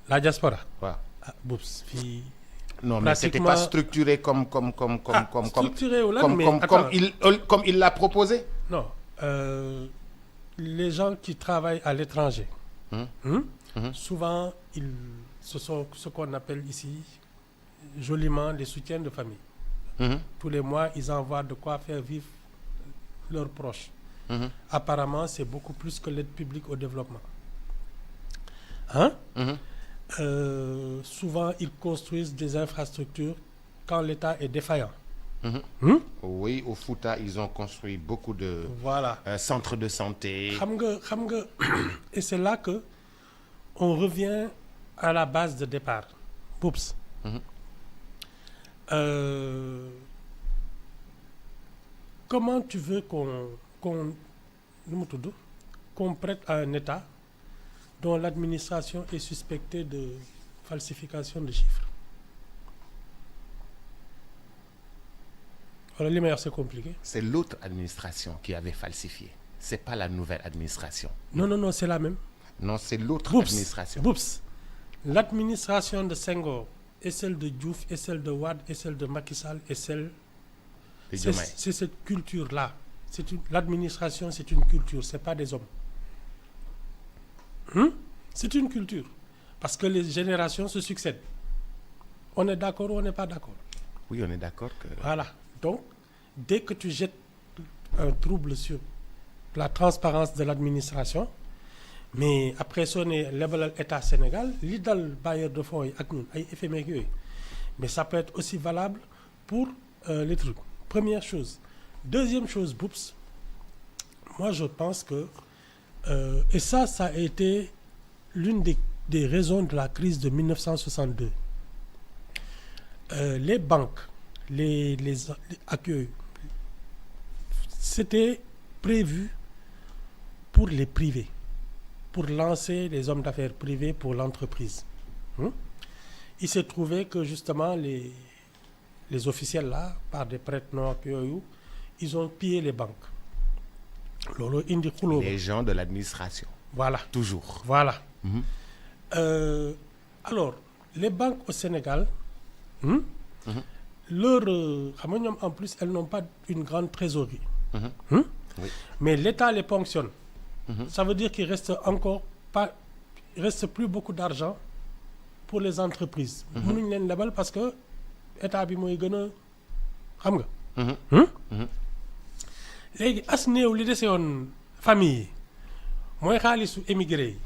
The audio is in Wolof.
la diaspora. waaw Boubs fii. non mais c'était pas structuré comme structuré ou là, comme il l'a proposé. Non, les gens qui travaillent à l'étranger, souvent ce sont ce qu'on appelle ici joliment les soutiens de famille. Tous les mois, ils envoient de quoi faire vivre leurs proches. Apparemment, c'est beaucoup plus que l'aide publique au développement. Souvent, ils construisent des infrastructures quand l'État est défaillant. Oui, au Fouta, ils ont construit beaucoup de centres de santé. Et c'est là que on revient à la base de départ. Boubs. Comment tu veux qu'on prête à un État dont l'administration est suspectée de falsification de chiffres? Alors, les meilleurs, c'est compliqué. C'est l'autre administration qui avait falsifié. C'est pas la nouvelle administration. Non, c'est la même. Non, c'est l'autre administration. Boubs. L'administration de Senghor et celle de Diouf et celle de Wade et celle de Macky Sall et celle... C'est cette culture-là. L'administration, c'est une culture, c'est pas des hommes. C'est une culture. Parce que les générations se succèdent. On est d'accord ou on n'est pas d'accord? Oui, on est d'accord que... Voilà. Donc, dès que tu jettes un trouble sur la transparence de l'administration, mais après ça, on est level État Sénégal, l'idéal bailleur de fonds avec nous, mais ça peut être aussi valable pour les trucs. Première chose. Deuxième chose, Boubs, moi je pense que, et ça a été l'une des raisons de la crise de 1962. Les banques, les accueils, c'était prévu pour les privés, pour lancer les hommes d'affaires privés pour l'entreprise. Il s'est trouvé que justement les officiels là, par des prêtres non accueillis, ils ont pillé les banques. Les gens de l'administration. Voilà. Toujours. Voilà. Alors, les banques au Sénégal, en plus, elles n'ont pas une grande trésorerie. Oui. Mais l'État les ponctionne. Ça veut dire qu'il reste plus beaucoup d'argent pour les entreprises. Mënuñ leen lebal parce que état bi mooy gën a xam nga. Léegi as néew li dese woon famille yi mooy xaalisu émigré yi.